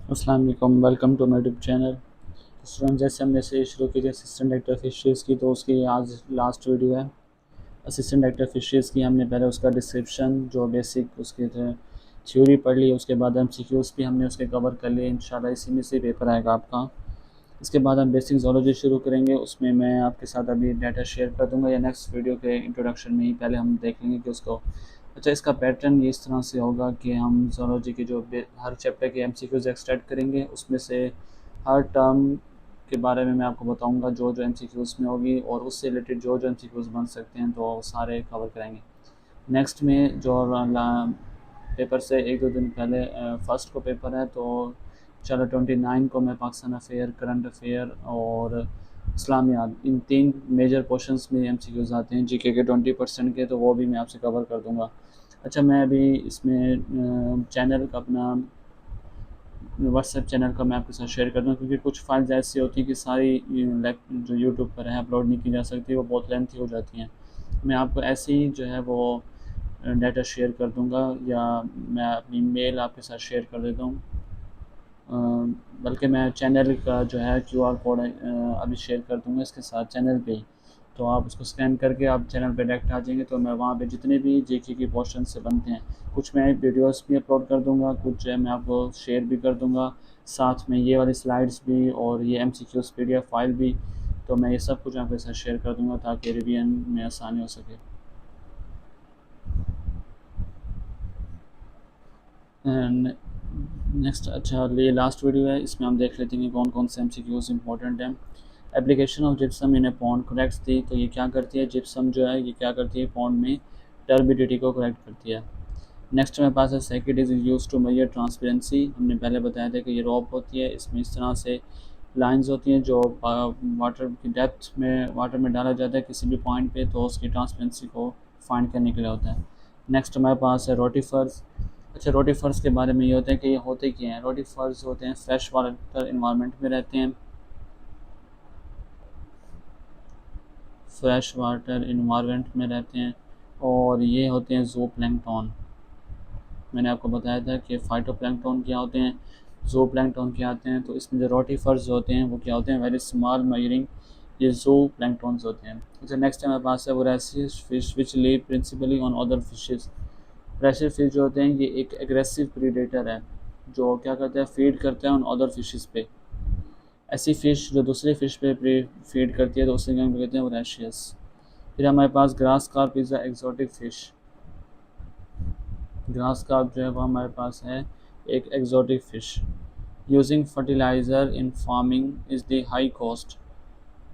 अस्सलाम वालेकुम, welcome to my YouTube channel. Student, जैसे हमने से शुरू की थी असिस्टेंट डायरेक्टर फिशरीज़ की, तो उसकी आज लास्ट वीडियो है। असिस्टेंट डायरेक्टर फिशरीज़ की हमने पहले उसका डिस्क्रिप्शन जो बेसिक उसकी थ्योरी पढ़ ली, उसके बाद एमसीक्यूज़ भी हमने उसके कवर कर लिए। इंशाल्लाह इसी में से पेपर आएगा आपका। इसके बाद हम बेसिक ज़ूलॉजी शुरू करेंगे। उसमें मैं आपके साथ अभी डाटा शेयर कर दूंगा या नेक्स्ट वीडियो के इंट्रोडक्शन में ही पहले हम देख लेंगे कि उसको। अच्छा, इसका पैटर्न ये इस तरह से होगा कि हम ज़ूलॉजी के जो हर चैप्टर के एमसीक्यूज़ एक्सट्रैक्ट करेंगे, उसमें से हर टर्म के बारे में मैं आपको बताऊंगा जो जो एमसीक्यूज़ में होगी, और उससे रिलेटेड जो जो एमसीक्यूज़ बन सकते हैं तो सारे कवर कराएंगे। नेक्स्ट में जो पेपर से एक दो दिन पहले फर्स्ट को पेपर है, तो चलो 29 को मैं पाकिस्तान अफेयर, करंट अफेयर और इस्लामियात, इन तीन मेजर पोर्शंस में एमसीक्यूज़ आते हैं जीके के 20% के, तो वो भी मैं आपसे कवर कर दूंगा। अच्छा, मैं अभी इसमें चैनल का अपना व्हाट्सएप चैनल का मैं आपके साथ शेयर कर दूँ, क्योंकि कुछ फाइल्स ऐसी होती हैं कि सारी जो यूट्यूब पर है अपलोड नहीं की जा सकती, वो बहुत लेंथी हो जाती हैं। मैं आपको ऐसे ही जो है वो डाटा शेयर कर दूंगा, या मैं अपनी मेल आपके साथ शेयर कर देता हूँ। बल्कि मैं चैनल का जो है क्यूआर कोड अभी शेयर कर दूंगा इसके साथ चैनल पे ही। तो आप उसको स्कैन करके आप चैनल पे डायरेक्ट आ जाएंगे, तो मैं वहाँ पे जितने भी जेके की पोर्शन से बनते हैं, कुछ मैं वीडियोस भी अपलोड कर दूंगा, कुछ मैं आपको शेयर भी कर दूंगा, साथ में ये वाली स्लाइड्स भी और ये एमसीक्यूज़ पीडीएफ फाइल भी। तो मैं ये सब कुछ आपके साथ शेयर कर दूंगा ताकि रिवीजन में आसानी हो सके। नेक्स्ट, अच्छा ये लास्ट वीडियो है, इसमें हम देख लेते हैं कि कौन कौन से एमसीक्यूज़ इंपॉर्टेंट हैं। Application of gypsum in A pond corrects थी, तो ये क्या करती है, जिप्सम जो है ये क्या करती है पॉन्ड में टर्बिडिटी को करेक्ट करती है। नेक्स्ट मेरे पास है second is use to measure transparency. हमने पहले बताया था कि ये रॉप होती है, इसमें इस तरह से लाइंस होती हैं जो वाटर की डेप्थ में वाटर में डाला जाता है किसी भी पॉइंट पे, तो उसकी ट्रांसपेरेंसी को फाइंड करने के लिए होता है। नेक्स्ट हमारे पास है रोटिफर्स। अच्छा, रोटिफर्स के बारे में ये होते हैं कि ये होते क्या हैं। रोटिफर्स होते हैं फ्रेश वाटर इन्वायरमेंट में रहते हैं, फ्रेश वाटर इन्वायरमेंट में रहते हैं, और ये होते हैं ज़ूप्लैंक्टन। मैंने आपको बताया था कि फाइटोप्लैंक्टन क्या होते हैं, ज़ूप्लैंक्टन क्या आते हैं। तो इसमें जो रोटिफर्स होते हैं वो क्या होते हैं, वेरी स्मॉल मरीन, ये ज़ूप्लैंक्टन्स होते हैं। अच्छा, नेक्स्ट हमारे पास है voracious fish which live principally on other fishes. Voracious fish जो होते हैं ये एक एग्रेसिव प्रीडेटर है, जो क्या करते हैं, फीड करते हैं ऑन अदर फिशेस पे। ऐसी फ़िश जो दूसरे फ़िश पे फीड करती है तो उसे क्या कहते हैं, वोरेशियस। फिर हमारे पास grass carp is a exotic fish. Grass carp जो है वो हमारे पास है एक exotic fish. Using fertiliser in farming is the high cost.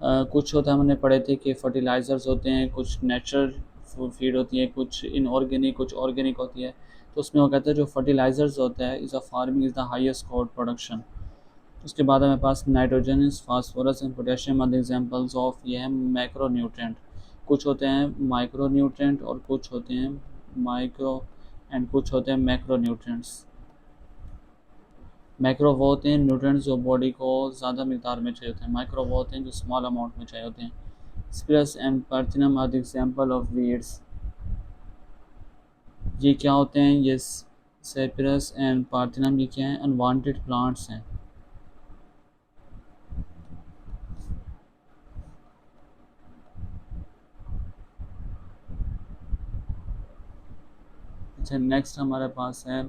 कुछ होता है, हमने पढ़े थे कि फर्टिलाइज़र्स होते हैं, कुछ नेचुरल फीड होती है, कुछ इनऑर्गेनिक, कुछ ऑर्गेनिक होती है। तो उसमें वो कहते हैं जो फर्टिलाइज़र्स होता है is a farming is the highest cost production. उसके बाद हमारे पास nitrogen, phosphorus and potassium are examples of, ये हैं मैक्रो न्यूट्रेंट। कुछ होते हैं माइक्रो न्यूट्रेंट और कुछ होते हैं माइक्रो एंड कुछ होते हैं मैक्रो न्यूट्रेंट्स। मैक्रो वो होते हैं न्यूट्रेंट्स जो बॉडी को ज़्यादा मिकदार में चाहिए होते हैं, माइक्रो वो होते हैं जो स्मॉल अमाउंट में चाहिए होते हैं। Cyperus and parthenium are the example of weeds. ये क्या होते हैं, ये सेपिरस एंड पार्थेनम ये क्या हैं, अनवांटेड प्लांट्स हैं। अच्छा, नेक्स्ट हमारे पास है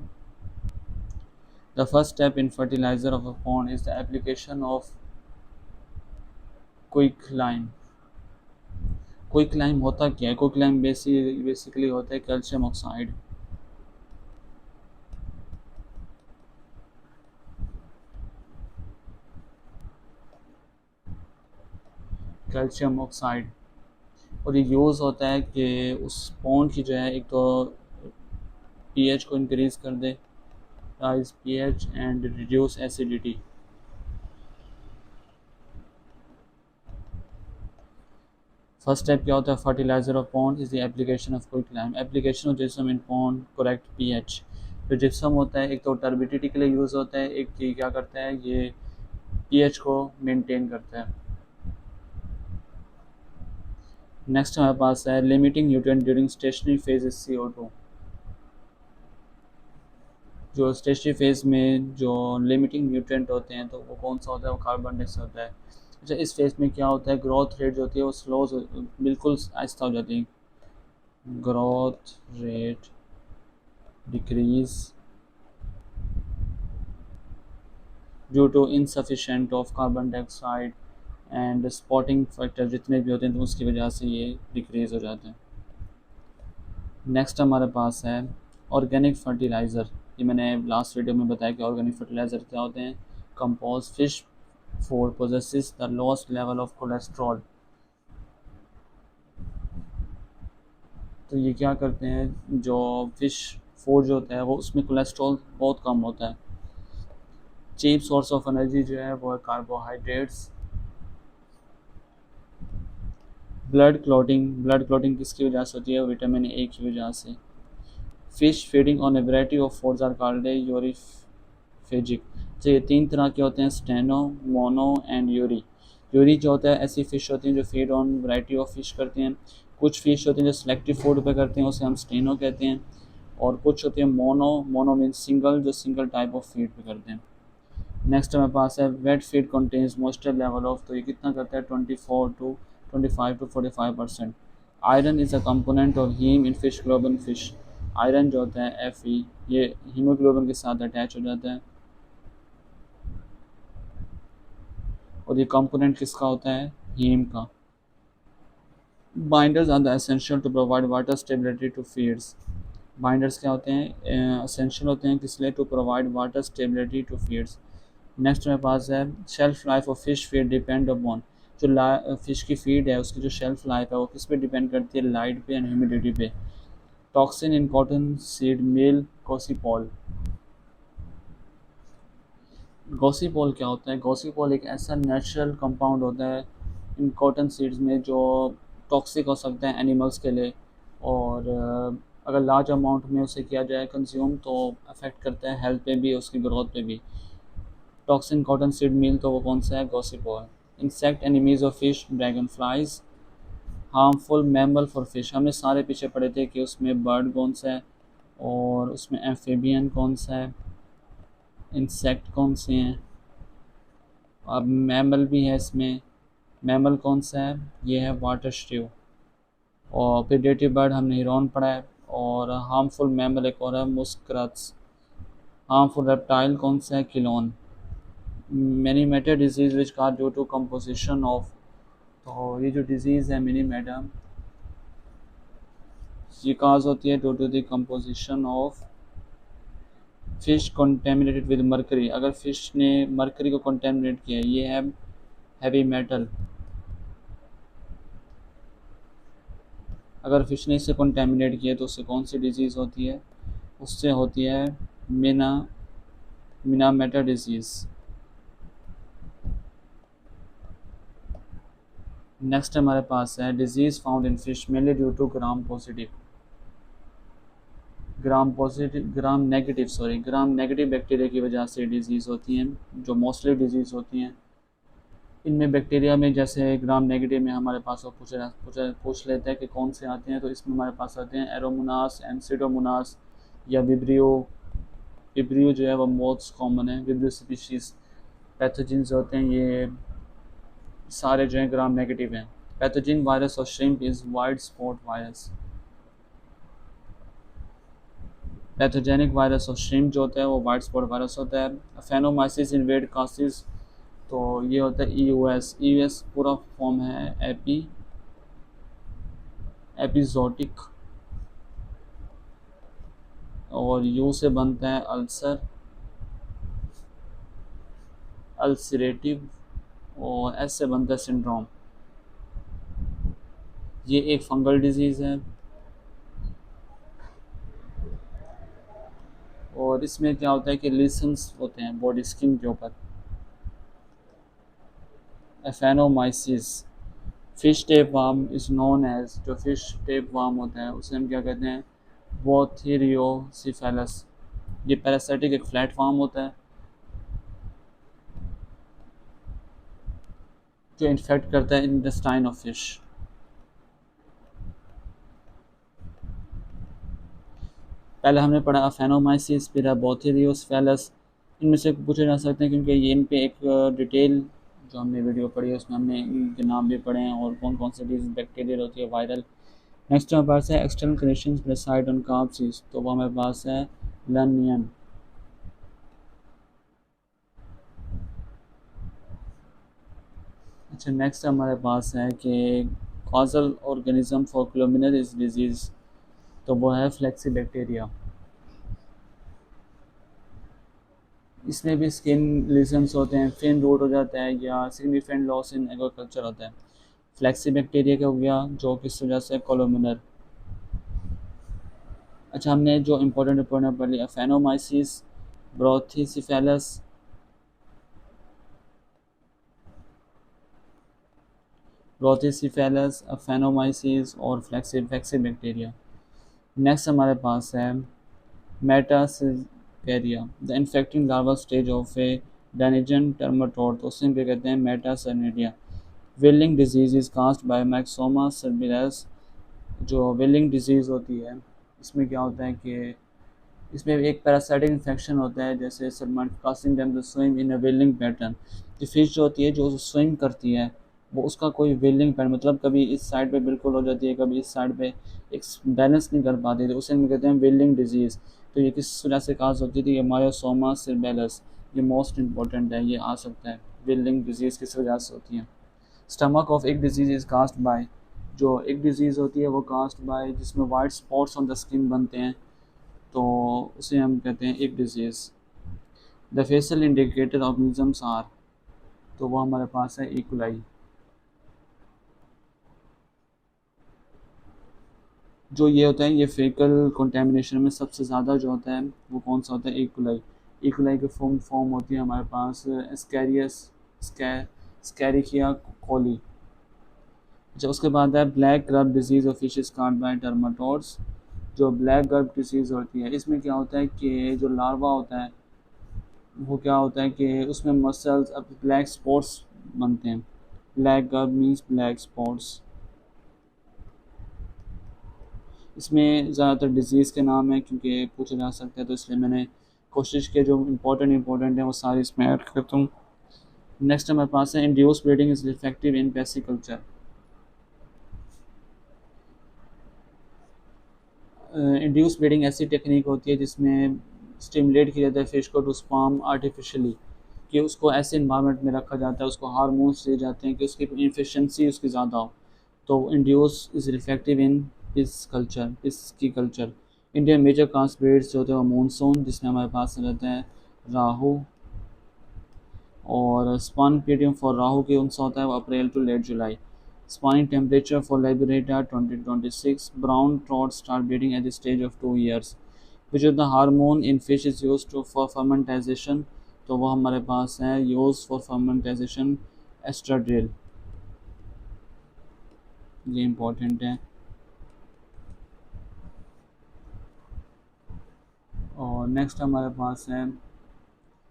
the first step in fertilizer of a pond is the application of quicklime। Quicklime होता क्या है, क्विकलाइम बेसिकली होता है कैल्शियम ऑक्साइड। कैल्शियम ऑक्साइड, और ये यूज़ होता है कि उस पॉन्ड की जो है एक तो पीएच को इंक्रीज़ कर दे, raise pH and reduce acidity. First step क्या होता है, fertiliser of pond is the application of quicklime. Application of gypsum in pond correct pH. जो जिप्सम होता है एक तो टर्बिडिटी के लिए यूज़ होता है, एक ये क्या करता है, ये पीएच को मेंटेन करता है। नेक्स्ट हमारे पास है limiting nutrient during stationary phase is CO2। जो स्टेशनरी फेज़ में जो लिमिटिंग न्यूट्रिएंट होते हैं तो वो कौन सा होता है, वो कार्बन डाइऑक्साइड होता है। अच्छा, इस फेज़ में क्या होता है, ग्रोथ रेट जो होती है वो स्लो बिल्कुल आहिस्ता हो जाती है। Growth rate decrease due to insufficient of carbon dioxide and spotting factor जितने भी होते हैं तो उसकी वजह से ये डिक्रीज़ हो जाते हैं। नेक्स्ट हमारे पास है ऑर्गेनिक फर्टिलाइज़र। ये मैंने लास्ट वीडियो में बताया कि ऑर्गेनिक फर्टिलाइज़र क्या होते हैं। Compose fish food possesses the lowest level of cholesterol. तो ये क्या करते हैं, जो फिश फूड जो होता है वो उसमें कोलेस्ट्रॉल बहुत कम होता है। चीप सोर्स ऑफ एनर्जी जो है वो है कार्बोहाइड्रेट्स। ब्लड क्लॉटिंग किसकी वजह से होती है, विटामिन ए की वजह से। Fish feeding on a variety of foods are called euryphagic. तो ये तीन तरह के होते हैं, steno, mono and eury. Eury जो होता है ऐसी फ़िश होती हैं जो feed on variety of fish करती हैं। कुछ फ़िश होती हैं जो सिलेक्टिव फूड पे करते हैं, उसे हम स्टेनो कहते हैं। और कुछ होती है मोनो, मोनो मीन्स सिंगल, जो सिंगल टाइप ऑफ फीड पे करते हैं। नेक्स्ट हमारे पास है wet feed contains moisture level of. तो ये कितना करता है, 24 to 25% iron is a component of heme in fish globin fish. Iron जो होता है Fe, ये हीमोग्लोबिन के साथ अटैच हो जाता है। और ये कंपोनेंट किसका होता है, हीम का। Binders are the essential to provide water stability to feeds. Binders क्या होते हैं, एसेंशियल होते हैं किस लिए, to provide water stability to feeds. Next मेरे पास है shelf life of fish feed depend upon. जो फिश की फीड है उसकी जो शेल्फ लाइफ है वो किस पे डिपेंड करती है, लाइट पे एंड ह्यूमिडिटी पे। Toxin in cotton seed meal gossypol. Gossypol क्या होता है, गॉसिपोल एक ऐसा नेचुरल कंपाउंड होता है इन कॉटन सीड्स में जो टॉक्सिक हो सकता है एनिमल्स के लिए। और अगर लार्ज अमाउंट में उसे किया जाए कंज्यूम तो अफेक्ट करता है हेल्थ पे भी, उसकी ग्रोथ पे भी। टॉक्सिन कॉटन सीड मील तो वो कौन सा है, gossypol. Insect enemies of fish, dragon flies. Harmful mammal for fish, हमने सारे पीछे पढ़े थे कि उसमें बर्ड कौन सा है और उसमें एम्फीबियन कौन सा है, इंसेक्ट कौन से हैं। अब मैमल भी है इसमें, मैमल कौन सा है, ये है वाटर स्ट्यू। और प्रेडेटिव बर्ड हमने हिरॉन पढ़ा है। और हार्मफुल मैमल एक और है, मुस्क्रट्स। हार्मफुल रेप्टाइल कौन सा है, किलोन। मैनी मेटर डिजीज विच का ड्यू टू कंपोजिशन ऑफ। तो ये जो डिजीज़ है मिनी मैडम, ये काज होती है due to the composition of fish contaminated with mercury. अगर फिश ने मरकरी को कंटेमिनेट किया, ये है हैवी मेटल। अगर फिश ने इसे कंटेमिनेट किया तो उससे कौन सी डिजीज़ होती है, उससे होती है मिना मिनामेटा डिजीज़। नेक्स्ट हमारे पास है disease found in fish mainly due to gram negative bacteria की वजह से डिजीज़ होती हैं, जो मोस्टली डिजीज़ होती हैं। इनमें बैक्टीरिया में जैसे ग्राम नेगेटिव में हमारे पास वो पूछ लेते हैं कि कौन से आते हैं, तो इसमें हमारे पास आते हैं एरोमोनास एंड सीडोमोनास या विब्रियो। विब्रियो जो है वो मोस्ट कॉमन है, विब्रियो स्पीशीज़। पैथोजिन जो होते हैं ये सारे जो हैं ग्राम नेगेटिव हैं। पैथोजिन वायरस और shrimp is white spot virus. Pathogenic virus और श्रिम्प जो होता है वो वाइट स्पॉट वायरस होता है। फेनोमाइसिस इनवेड कासिस, तो ये होता है ई यू एस पूरा फॉर्म है एपिजोटिक। और यू से बनता है अल्सर, अल्सरेटिव। और एस से बनता है सिंड्रोम। ये एक फंगल डिजीज़ है। और इसमें क्या होता है कि लिसन्स होते हैं बॉडी स्किन के ऊपर। Aphanomycosis. Fish tapeworm is known as, जो फिश टेप वार्म होता है उसे हम क्या कहते हैं, बोथीरियोसिफेलस। ये पैरासाइटिक एक फ्लैट फार्म होता है जो इन्फेक्ट करता है इंटेस्टाइन ऑफ फिश। पहले हमने पढ़ा अफेनोमाइसिस, फिर बोथेरियोस फेलस। इनमें से पूछे जा सकते हैं क्योंकि ये इन पे एक डिटेल जो हमने वीडियो पढ़ी है उसमें हमने इनके नाम भी पढ़े हैं और कौन कौन सी डिजीज बैक्टीरियल होती है, वायरल। नेक्स्ट हमारे पास है external conditions preside on carbs, तो वो हमारे पास है लर्नियन। अच्छा, नेक्स्ट हमारे पास है कि कॉजल ऑर्गेनिज्म फॉर क्लोमिनल इस डिजीज़, तो वो है फ्लेक्सी बैक्टीरिया। इसमें भी स्किन लीजन्स होते हैं, फिन रूट हो जाता है या सिग्निफिकेंट लॉस इन एग्रीकल्चर होता है। फ्लेक्सी बैक्टीरिया का हो गया जो किस वजह से कोलोमिनर। अच्छा, हमने जो इंपॉर्टेंट इंपॉर्टेंट पढ़ लिया, फेनोमाइसिस, ब्रोथिसिफेलस, ब्रोथिसिफेलस, फेनोमाइसिस और फ्लेक्सी बैक्टीरिया। नेक्स्ट हमारे पास है metacercaria, the infecting larva stage of a digenean trematode, तो उसे भी कहते हैं मेटासर्निडिया। Whirling disease is caused by myxobolus cerebralis, जो विलिंग डिजीज़ होती है इसमें क्या होता है कि इसमें एक पैरासाइटिक इन्फेक्शन होता है, जैसे सलमान कासिम them the swim in a whirling pattern. कि फिश जो होती है जो स्विम करती है वो उसका कोई विलिंग पैटर्न, मतलब कभी इस साइड पे बिल्कुल हो जाती है, कभी इस साइड पे एक बैलेंस नहीं कर पाती, तो उसे हम कहते हैं विलिंग डिजीज़। तो ये किस वजह से काज होती थी, ये मायोसोमा सिरबेलस, ये मोस्ट इंपॉर्टेंट है, ये आ सकता है। विलिंग डिजीज़ किस वजह से होती है। Stomach of ich disease is caused by, जो एक डिजीज़ होती है वो कास्ट बाय जिसमें white spots on the skin बनते हैं, तो उसे हम कहते हैं ich disease. The faecal indicator organisms are, तो वो हमारे पास है इकोलाई। जो ये होता है ये फेकल कंटेमिनेशन में सबसे ज़्यादा जो होता है वो कौन सा होता है, इकोलाई। इकोलाई की फॉर्म होती है हमारे पास एस्कैरियस, स्कैरिकिया कोली। अच्छा, उसके बाद है black grub disease of fishes काट बाय टर्माटोड्स। जो ब्लैक गर्ब डिसीज़ होती है इसमें क्या होता है कि जो लार्वा होता है वो क्या होता है कि उसमें मसल्स अब ब्लैक स्पॉट्स बनते हैं। Black grub means black spots. इसमें ज़्यादातर डिज़ीज़ के नाम है क्योंकि पूछा जा सकता है, तो इसलिए मैंने कोशिश की जो इंपॉर्टेंट है वो सारी इसमें ऐड करता हूँ। नेक्स्ट हमारे पास है induce breeding is effective in pisciculture. Induce breeding ऐसी टेक्निक होती है जिसमें स्टिमुलेट किया जाता है फ़िश को टू स्पार्म आर्टिफिशियली, कि उसको ऐसे इन्वायरमेंट में रखा जाता है, उसको हार्मोन्स दिए जाते हैं कि उसकी इफिशेंसी उसकी ज़्यादा हो। तो induce is effective in pisciculture. Indian major कास्ट ब्रीड्स जो होते हैं वो मानसून, जिसमें हमारे पास रहते हैं राहू, और स्पन पीरियड फॉर राहु की उनसा होता है वो April to late July. Spawning temperature for लाइब्रेटा 2026। Brown trout start breeding at the stage of 2 years। Which is the hormone in fish is use to for feminisation, तो वो हमारे पास है यूज फॉर फर्मेंटाइजेशन एस्ट्राड्रिल, ये इंपॉर्टेंट है। और नेक्स्ट हमारे पास है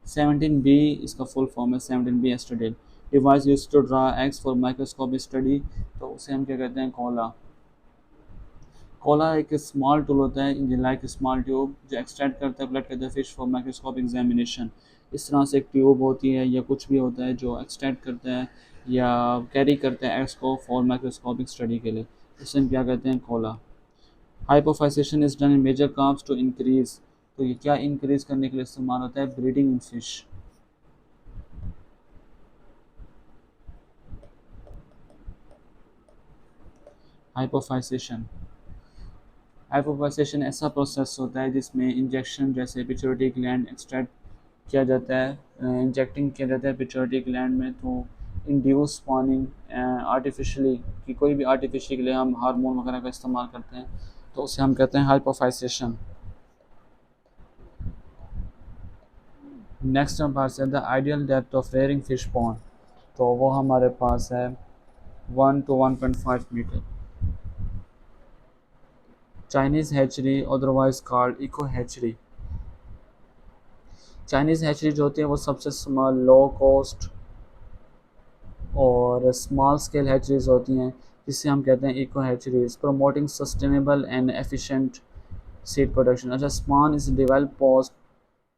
17B, इसका फुल फॉर्म है 17B estradiol. Device use to draw eggs for microscopy study, तो उसे हम क्या कहते हैं, कोला। कोला एक स्मॉल टूल होता है लाइक स्मॉल ट्यूब जो एक्सट्रैक्ट करता है ब्लड के the fish for microscope examination. इस तरह से एक ट्यूब होती है या कुछ भी होता है जो एक्सट्रैक्ट करता है या कैरी करता है एग्स को फॉर माइक्रोस्कोपिक स्टडी के लिए, इसे हम क्या कहते हैं, कोला। Hypophysation is done in major carps to increase, तो ये क्या इंक्रीज करने के लिए इस्तेमाल होता है, ब्रीडिंग इन फिश। हाइपोफाइसेशन, हाइपोफाइसेशन ऐसा प्रोसेस होता है जिसमें इंजेक्शन जैसे पिट्यूटरी ग्लैंड एक्सट्रैक्ट किया जाता है, इंजेक्टिंग किया जाता है पिट्यूटरी ग्लैंड में, तो इंड्यूस स्पॉनिंग आर्टिफिशियली, कि कोई भी आर्टिफिशियल के लिए हम हार्मोन वगैरह का इस्तेमाल करते हैं, तो उसे हम कहते हैं हाइपोफाइसेशन। नेक्स्ट हमारे पास है the ideal depth of rearing fish pond, तो वो हमारे पास है 1 to 1.5 metre. Chinese hatchery otherwise called eco hatchery. Chinese hatchery जो होती है वो सबसे स्मॉल लो कॉस्ट और स्मॉल स्केल हैचरीज होती हैं, जिससे हम कहते हैं eco hatcheries. Promoting sustainable and efficient seed production. अच्छा, स्पान इज डेवलप पोस्ट,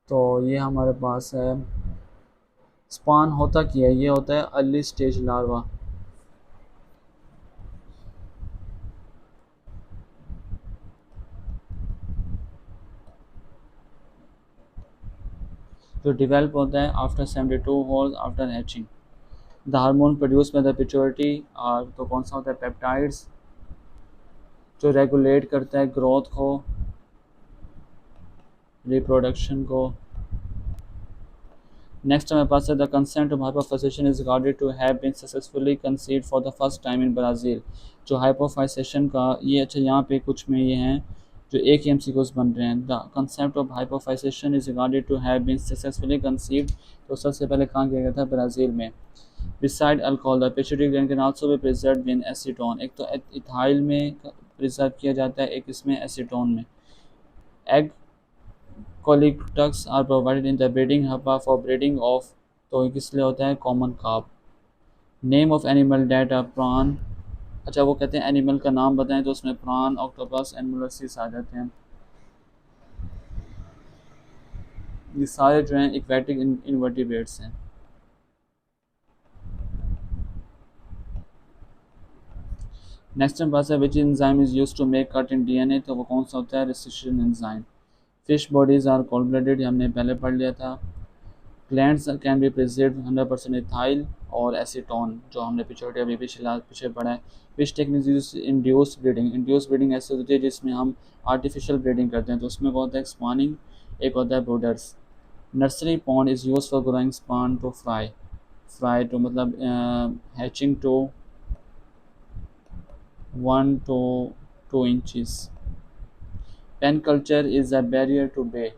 तो ये हमारे पास है। स्पान होता क्या है? ये होता है अर्ली स्टेज लार्वा। जो डेवलप होता है after 72 hours after hatching. The hormone produce by the pituitary और तो कौन सा होता है? पेप्टाइड्स, जो रेगुलेट करता है ग्रोथ को, रिप्रोडक्शन को। नेक्स्ट हमारे पास है the concept of hypophysation is regarded to have been successfully conceived for the first time in Brazil. जो हाइपोफाइसेशन का ये, अच्छा यहाँ पे कुछ में ये हैं जो एक ही एमसीक्यूज बन रहे हैं। The concept of hypophysation is regarded to have been successfully conceived, तो सबसे पहले कहाँ किया गया था? ब्राज़ील में। Beside alcohol the pituitary gland can also be preserved in acetone. एक तो इथाइल में प्रिजर्व किया जाता है, एक इसमें एसीटोन में। Egg Collectors are provided in the breeding hubba for breeding of, तो किस लिए होता है? Common carp. Name of animal that are prawn. अच्छा, वो कहते हैं एनिमल का नाम बताएं, तो उसमें प्रान, ऑक्टोपस एंड मोलस्किस आ जाते हैं। ये सारे जो हैं एक्वेटिक इनवर्टिब्रेट्स हैं। नेक्स्ट हमारे पास है which enzyme is used to make cut in DNA, तो वो कौन सा होता है? Resistant enzyme. Fish bodies are cold blooded, हमने पहले पढ़ लिया था। Plants can be preserve 100% ethyl और एसीटोन, जो हमने पिछोटे अभी पीछे पढ़ा है। Which technique induce breeding. Induce breeding ऐसे होती है जिसमें हम आर्टिफिशियल ब्रीडिंग करते हैं, तो उसमें बहुत है स्पॉनिंग, एक होता है brooders. Nursery pond is use for growing spawn to fry. Fry to मतलब hatching to 1 to 2 inches। Pen culture is a barrier to bay.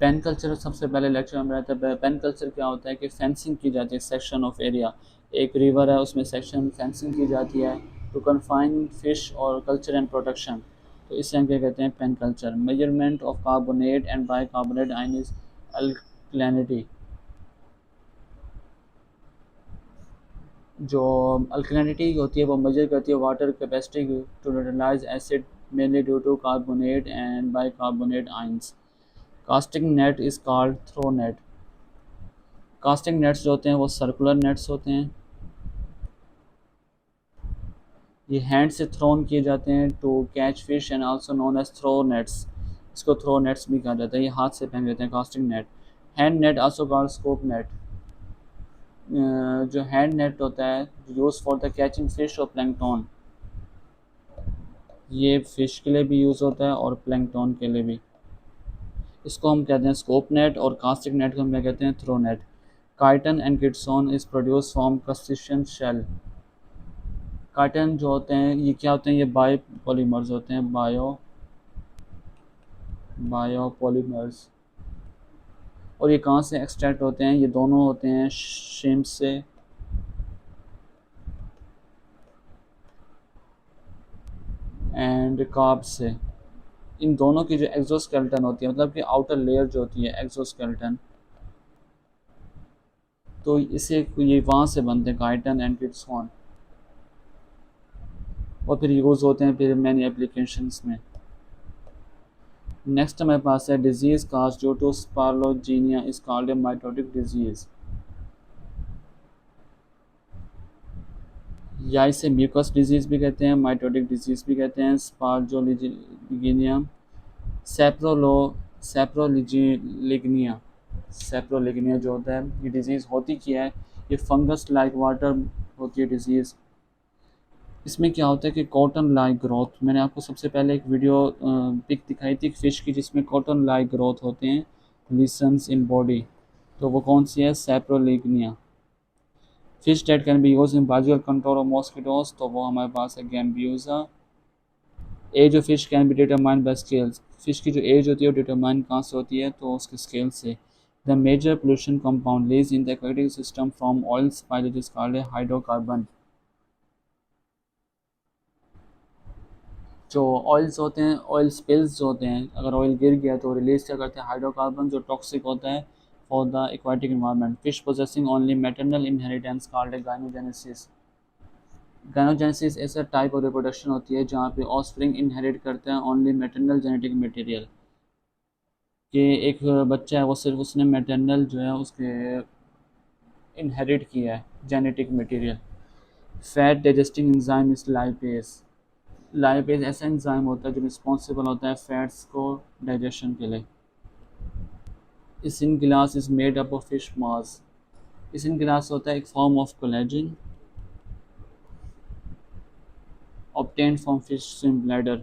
Pen culture सबसे पहले लेक्चर में रहता है। पेन कल्चर क्या होता है कि फेंसिंग की जाती है, सेक्शन ऑफ एरिया। एक रिवर है, उसमें सेक्शन फेंसिंग की जाती है टू कन्फाइन फिश और कल्चर एंड प्रोटेक्शन, तो इसे हम क्या कहते हैं? Pen culture. Measurement of carbonate and bicarbonate ion is alkalinity. जो अल्कलिनिटी होती है वो मेजर करती है water capacity to neutralise acid, mainly due to carbonate and bicarbonate ions. Casting net is called throw net. Casting nets जो होते हैं वो सर्कुलर नेट्स होते हैं। ये हैंड से थ्रोन किए जाते हैं to catch fish and also known as throw nets. इसको थ्रो नेट्स भी कहा जाता है, ये हाथ से पहन लेते हैं casting net. Hand net also called scoop net. जो हैंड नेट होता है use for the catching fish और प्लैंकटन, ये फिश के लिए भी यूज़ होता है और प्लैंकटन के लिए भी। इसको हम कहते हैं स्कोप नेट, और कास्टिंग नेट को हम क्या कहते हैं? Throw net. Chitin and chitosan is produce from crustacean shell. Chitin जो होते हैं ये क्या होते हैं? ये बायो पॉलीमर्स होते हैं, बायोपॉलीमर्स। और ये कहाँ से एक्सट्रैक्ट होते हैं? ये दोनों होते हैं शिम्प से एंड कार्ब से। इन दोनों की जो एक्सोस्केलेटन होती है, मतलब कि आउटर लेयर जो होती है एक्सोस्केलेटन, तो इसे ये वहाँ से बनते हैं काइटन एंड किटसोन, और फिर यूज़ होते हैं फिर मैनी एप्लीकेशंस में। नेक्स्ट हमारे पास है disease cause due to saprolegnia is called a mitotic disease, या इसे म्यूकस डिजीज़ भी कहते हैं, माइटोटिक डिजीज़ भी कहते हैं। स्पार्लोजीनिया सेप्रोलो सेप्रोलिग्निया। सेप्रोलिग्निया जो होता है ये डिज़ीज़ होती क्या है? ये फंगस लाइक वाटर होती है डिज़ीज़। इसमें क्या होता है कि कॉटन लाइक ग्रोथ, मैंने आपको सबसे पहले एक वीडियो पिक दिखाई थी फिश की जिसमें कॉटन लाइक ग्रोथ होते हैं लिसन्स इन बॉडी, तो वो कौन सी है? Saprolegnia. Fish that can be use in biological control of mosquitoes, तो वो हमारे पास है gambusia. Age of fish can be determined by scales. Fish की जो एज होती है वो डिटरमाइन कहाँ से होती है? तो उसके स्केल से। The major pollution compound lease in the aquatic system from oil spillage is called hydrocarbon. जो ऑयल्स होते हैं, ऑयल स्पिल्स जो होते हैं, अगर ऑयल गिर गया तो रिलीज क्या करते हैं? हाइड्रोकार्बन, जो टॉक्सिक होता है for the aquatic environment. Fish possessing only maternal inheritance called gynogenesis. Gynogenesis ऐसा टाइप ऑफ रिप्रोडक्शन होती है जहाँ पे ऑफस्प्रिंग इनहेरिट करते हैं ओनली मैटरनल जेनेटिक मटेरियल, कि एक बच्चा है वो सिर्फ उसने मैटरनल जो है उसके इनहेरिट किया है genetic material. Fat digesting enzyme is lipase. Lipase ऐसा एंजाइम होता है जो रिस्पॉन्सिबल होता है फैट्स को डाइजेशन के लिए। Isinglass is made up of fish mass. Isinglass होता है एक form of collagen obtained from fish swim bladder।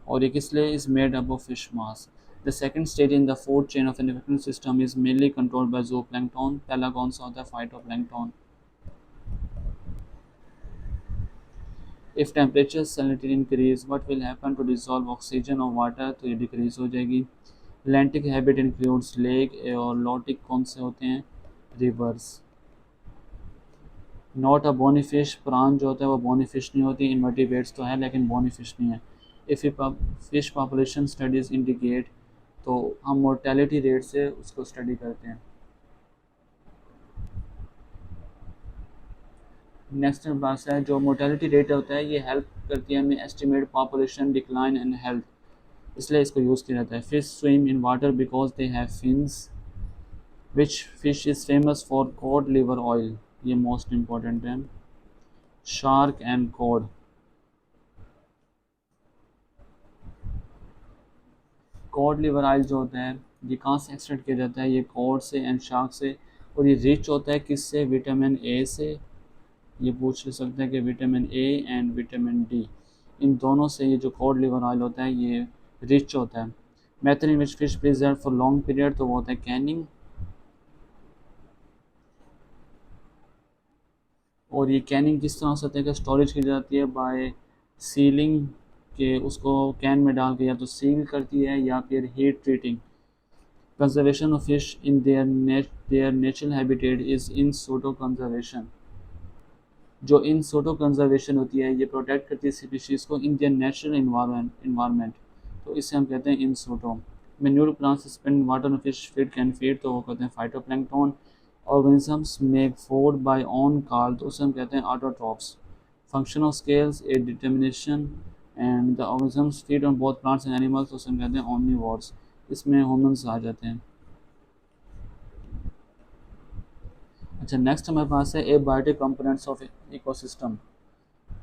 और ये किसलिए is made up of fish mass। The second stage in the food chain of the endocrine system is mainly controlled by zooplankton। पहला कौन सा होता है phytoplankton। If temperature salinity increase what will happen to dissolve oxygen or water, तो ये decrease हो जाएगी। Atlantic habitat includes lake और lotic कौन से होते हैं rivers। Not a bony fish, prawn जो होता है वो बोनी फिश नहीं होती, इनवर्टिब्रेट्स तो है लेकिन बोनी फिश नहीं है। If fish population studies indicate, तो हम मोर्टेलिटी रेट से उसको स्टडी करते हैं। नेक्स्ट बात है जो मोर्टेलिटी रेट होता है ये हेल्प करती है हमें estimate population decline and health, इसलिए इसको यूज़ किया जाता है। Fish swim in water because they have fins. Which fish is famous for cod liver oil, ये मोस्ट इम्पॉर्टेंट है। Shark and cod. Cod liver oil जो होता है ये कहाँ से एक्सट्रैक्ट किया जाता है, ये कॉड से एंड शार्क से। और ये रिच होता है किससे, विटामिन ए से। ये पूछ ले सकते हैं कि vitamin A and vitamin D, इन दोनों से ये जो कॉड लिवर ऑयल होता है ये रिच होता है। Method in which fish preserve for long period, तो वो होता है कैनिंग। और ये कैनिंग किस तरह से होता है कि स्टोरेज की जाती है बाय सीलिंग, के उसको कैन में डाल के या तो सील करती है या फिर heat treating. Conservation of fish in their natural habitat is in situ conservation. जो इन सोटो कंजर्वेशन होती है ये प्रोटेक्ट करती है स्पीशीज़ को इन देयर नेचुरल इन्वायरमेंट, तो इसे हम कहते हैं in situ. Manure plants spend water fish feed can feed, तो वो कहते हैं phytoplankton. Organisms make food by on call, तो उसे हम कहते हैं autotrophs. Function of scales a determination and the organisms feed on both plants and animals, तो उसे हम कहते हैं ओमनीवोर्स। इसमें ह्यूमंस आ जाते हैं। अच्छा नेक्स्ट हमारे पास है एबायोटिक कंपोनेंट्स ऑफ इकोसिस्टम,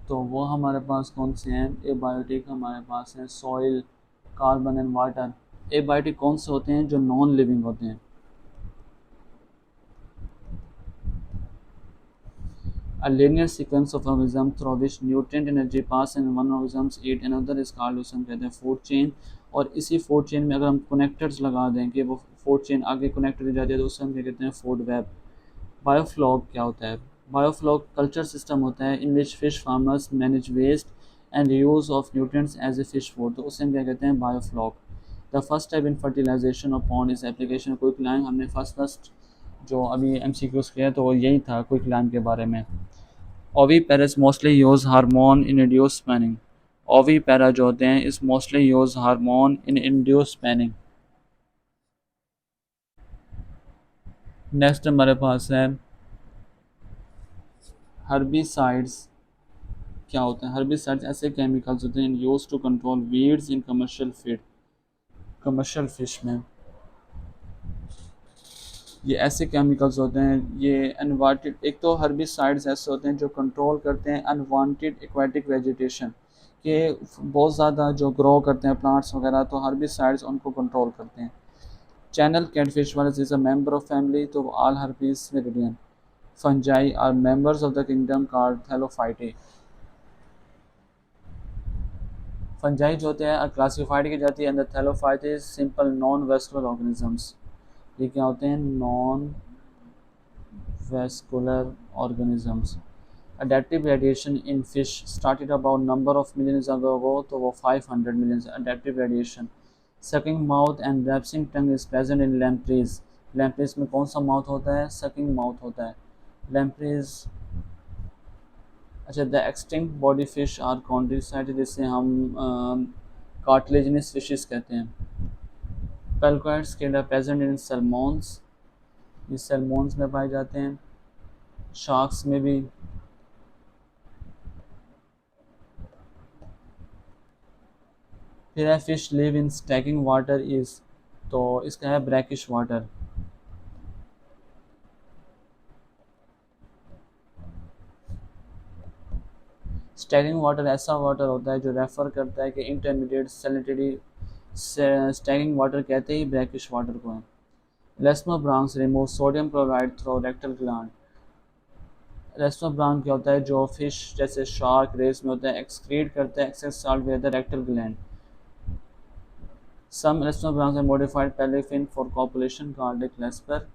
तो वो हमारे पास कौन से हैं एबायोटिक, हमारे पास हैं soil, carbon and water. Abiotic कौन से होते हैं जो नॉन लिविंग होते हैं। A linear sequence of organisms through which nutrient energy pass and one organisms eat another is called, उसे हम कहते हैं फूड चेन। और इसी फूड चेन में अगर हम कनेक्टर्स लगा दें कि वो फूड चेन आगे कनेक्ट हो जाती है तो उसे हम क्या कहते हैं फूड वेब। बायोफ्लॉक क्या होता है, बायोफ्लॉक कल्चर सिस्टम होता है in which fish farmers manage waste and use of nutrients as a fish food, तो उसे हम क्या कहते हैं biofloc. The first step in fertilization of pond is application quick lime, हमने फर्स्ट जो अभी MCQs किया तो वो यही था क्विक लाइम के बारे में। Oviparous mostly use hormone in induce spawning. Ovipara जो होते हैं इस mostly use hormone in induce spawning. Next हमारे पास है हर्बिसाइड्स क्या होते हैं। हर्बिसाइड्स ऐसे केमिकल्स होते हैं use to control weeds in commercial feed, commercial fish में। ये ऐसे केमिकल्स होते हैं ये अनवांटेड, एक तो हर्बिसाइड्स ऐसे होते हैं जो कंट्रोल करते हैं अनवांटेड एक्वाटिक वेजिटेशन, के बहुत ज़्यादा जो ग्रो करते हैं प्लांट्स वगैरह, तो हर्बिसाइड्स उनको कंट्रोल करते हैं। चैनल कैटफिश वाले is a member of family, तो all herbs meridian. Fungi are members of the kingdom called thallophyta. Fungi जो होते हैं क्लासिफाइड की जाती है अंदर thallophyta simple non vascular organisms. ये क्या होते हैं non vascular organisms. Adaptive radiation in fish started about number of millions ago, तो वो 500 millions adaptive radiation. Sucking mouth and rasping tongue is present in लैम्प्रीज। लैम्प्रीज में कौन सा माउथ होता है, सकिंग माउथ होता है। लैम्प्रीज अच्छा, the extinct body fish are chondrichthyes, जिसे हम कार्टिलेजिनस फिशेस कहते हैं। पेलकॉइड्स के प्रेजेंट इन सैल्मोन्स, ये सैल्मोन्स में पाए जाते हैं, शार्क्स में भी। फिर है fish live in stacking water is, तो इसका है ब्रैकिश वाटर। स्टैकिंग वाटर ऐसा वाटर होता है जो रेफर करता है कि इंटरमीडिएट सैलिनिटी, स्टैकिंग वाटर कहते ही ब्रैकिश वाटर को है। Elasmobranchs remove sodium chloride through rectal gland. Elasmobranch क्या होता है, जो फिश जैसे शार्क रेस में होता है, एक्सक्रीट करता है excess salt with the rectal gland. Some elasmobranchs are modified pelvic fin for copulation called a clasper.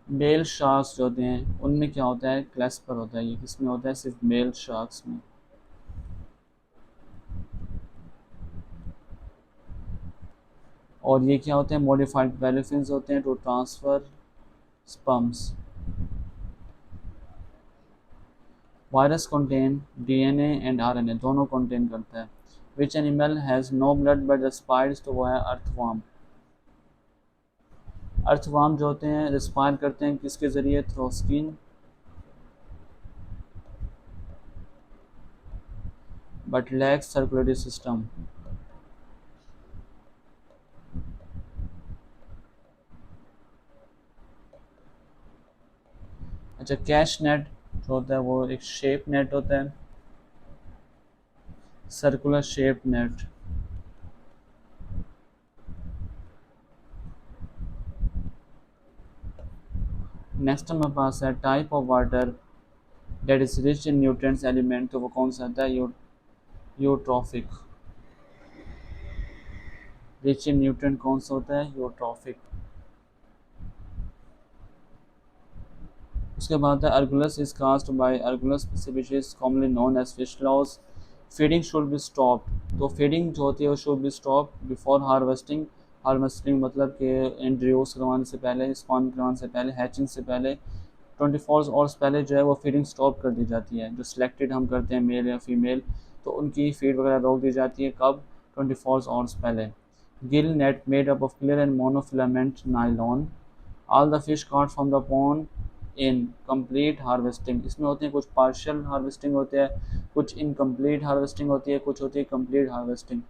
Male sharks जो होते हैं उनमें क्या होता है, क्लेस्पर होता है। ये किसमें होता है, सिर्फ मेल शार्क्स में। और ये क्या होते हैं, मॉडिफाइड पैलेफिन्स होते हैं to transfer sperms. Virus contain DNA and RNA, दोनों कंटेन करता है। Which animal has no blood but respires, तो वो है अर्थवर्म। अर्थवर्म जो होते हैं रेस्पायर करते हैं किसके ज़रिए, through skin, but lakhs circulatory system. अच्छा, कैश नेट जो होता है वो एक शेप नेट होता है, सर्कुलर शेप नेट। नेक्स्ट हमारे पास है type of water that is rich in nutrients element, तो वो कौन सा आता है, यूट्रॉफिक। रिच इन न्यूट्रिएंट कौन सा होता है, यूट्रॉफिक। उसके बाद है argulus is caused by argulus species commonly known as fish louse. Feeding should be stopped, तो फीडिंग जो होती है वो should be stop before harvesting. Harvesting मतलब कि इंट्रोड्यूस करवाने से पहले, स्पॉन करवाने से पहले, हैचिंग से पहले 24 आवर्स पहले जो है वो फीडिंग स्टॉप कर दी जाती है। जो सिलेक्टेड हम करते हैं मेल या फीमेल, तो उनकी फीड वगैरह रोक दी जाती है, कब, 24 आवर्स पहले। Gill net made up of clear and monofilament nylon. All the fish caught from the pond in complete harvesting, इसमें होते हैं कुछ पार्शियल हार्वेस्टिंग होते हैं, कुछ इनकम्प्लीट हार्वेस्टिंग होती है, कुछ होती है कंप्लीट हार्वेस्टिंग,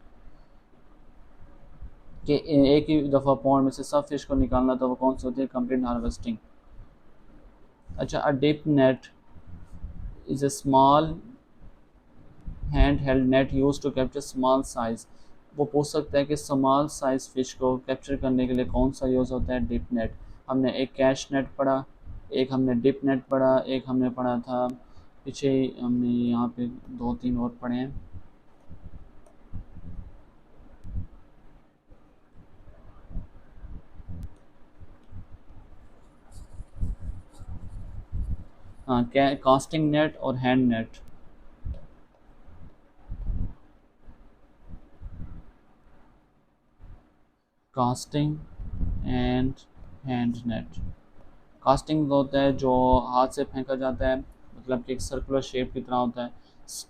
कि एक ही दफ़ा पॉन्ड में से सब फिश को निकालना, तो वो कौन सी होती है, कंप्लीट हार्वेस्टिंग। अच्छा, a dip net is a small hand held net use to capture small size. वो पूछ सकता है कि स्मॉल साइज फिश को कैप्चर करने के लिए कौन सा यूज़ होता है, डिप नेट। हमने एक कैश नेट पढ़ा, एक हमने डिप नेट पढ़ा, एक हमने पढ़ा था पीछे ही, हमने यहाँ पे दो तीन और पढ़े हैं। हाँ, कास्टिंग नेट और hand net. Casting and hand net. Casting होता है जो हाथ से फेंका जाता है, मतलब कि एक सर्कुलर शेप की तरह होता है।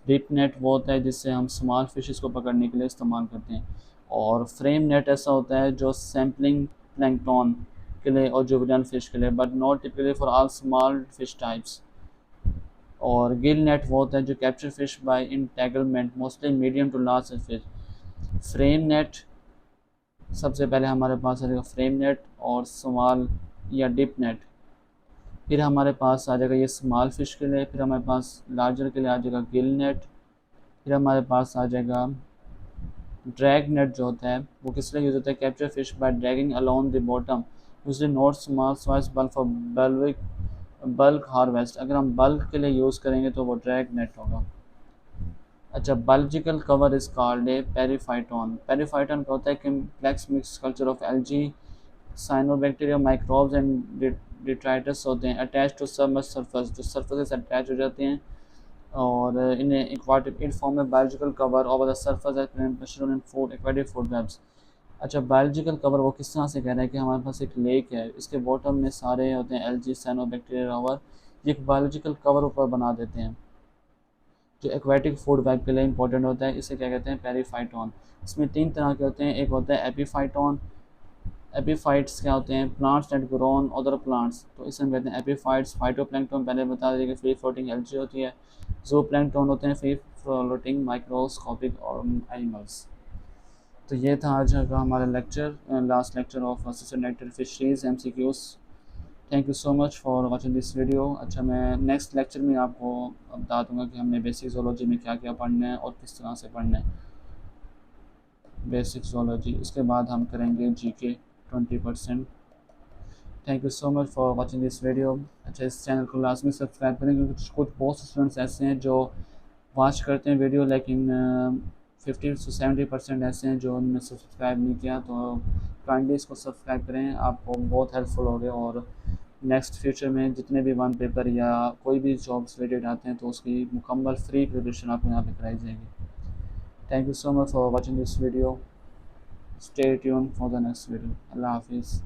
डिप नेट वो होता है जिससे हम स्मॉल फिशेस को पकड़ने के लिए इस्तेमाल करते हैं। और फ्रेम नेट ऐसा होता है जो सैम्पलिंग प्लैंकटन के लिए और जुवेनाइल फिश के लिए, but not typically for all small fish types. और गिल नेट वो होता है जो capture fish by entanglement, mostly medium to large fish. Frame net सबसे पहले हमारे पास आ जाएगा, फ्रेम नेट और स्मॉल या डिप नेट। फिर हमारे पास आ जाएगा ये स्मॉल फिश के लिए, फिर हमारे पास लार्जर के लिए आ जाएगा गिल नेट। फिर हमारे पास आ जाएगा ड्रैग नेट जो होता है वो किस लिए यूज़ होता है, capture fish bye dragging along the bottom, usually not small size bulk for bulk harvest. अगर हम बल्क के लिए यूज़ करेंगे तो वो ड्रैग नेट होगा। अच्छा, biological cover is called a periphyton. Periphyton का होता है complex mix culture of algae, cyanobacteria, microbes and detritus होते हैं अटैच टू सबमर्ज सरफेस, जो सरफेस से अटैच हो जाते हैं, और इन्हें एक्वाटिक इन फॉर्म में biological cover over the surface at pressure in food aquatic food webs. अच्छा, बायोलॉजिकल कवर वो किस तरह से कह रहे हैं कि हमारे पास एक लेक है, इसके बॉटम में सारे होते हैं एल्गी, साइनोबैक्टीरिया, रवर, ये एक बायोलॉजिकल कवर ऊपर बना देते हैं जो एक्वाटिक फूड वेब के लिए इंपॉर्टेंट होता है। इसे क्या कहते हैं, पेरीफाइटोन। इसमें 3 तरह के होते हैं, एक होता है एपीफाइटोन। एपीफाइट्स क्या होते हैं, plants that grow on other plants, तो इसे हम कहते हैं एपीफाइट्स। फाइटोप्लैंक्टन पहले बता दें कि फ्री फ्लोटिंग एल्गी होती है। ज़ूप्लैंक्टन होते हैं फ्री फ्लोटिंग माइक्रोस्कोपिक और एनिमल्स। तो ये था आज का हमारा lecture, last lecture of systematic fisheries MCQs. Thank you so much for watching this video. अच्छा, मैं नेक्स्ट लेक्चर में आपको बता दूंगा कि हमने बेसिक जोलॉजी में क्या क्या पढ़ना है और किस तरह से पढ़ना है। बेसिक जोलॉजी, उसके बाद हम करेंगे GK 20%। Thank you so much for watching this video. अच्छा, इस चैनल को लाजमी सब्सक्राइब करें क्योंकि कुछ बहुत स्टूडेंट्स ऐसे हैं जो वॉच करते हैं वीडियो, लेकिन 50 से 70% ऐसे हैं जो उन्होंने सब्सक्राइब नहीं किया। तो काइंडली इसको सब्सक्राइब करें, आपको बहुत हेल्पफुल होगा। और नेक्स्ट फ्यूचर में जितने भी वन पेपर या कोई भी जॉब्स रिलेटेड आते हैं तो उसकी मुकम्मल फ्री प्रिपरेशन आपको यहाँ पे कराई जाएगी। Thank you so much for watching this video. Stay tune for the next video. अल्लाह हाफिज़।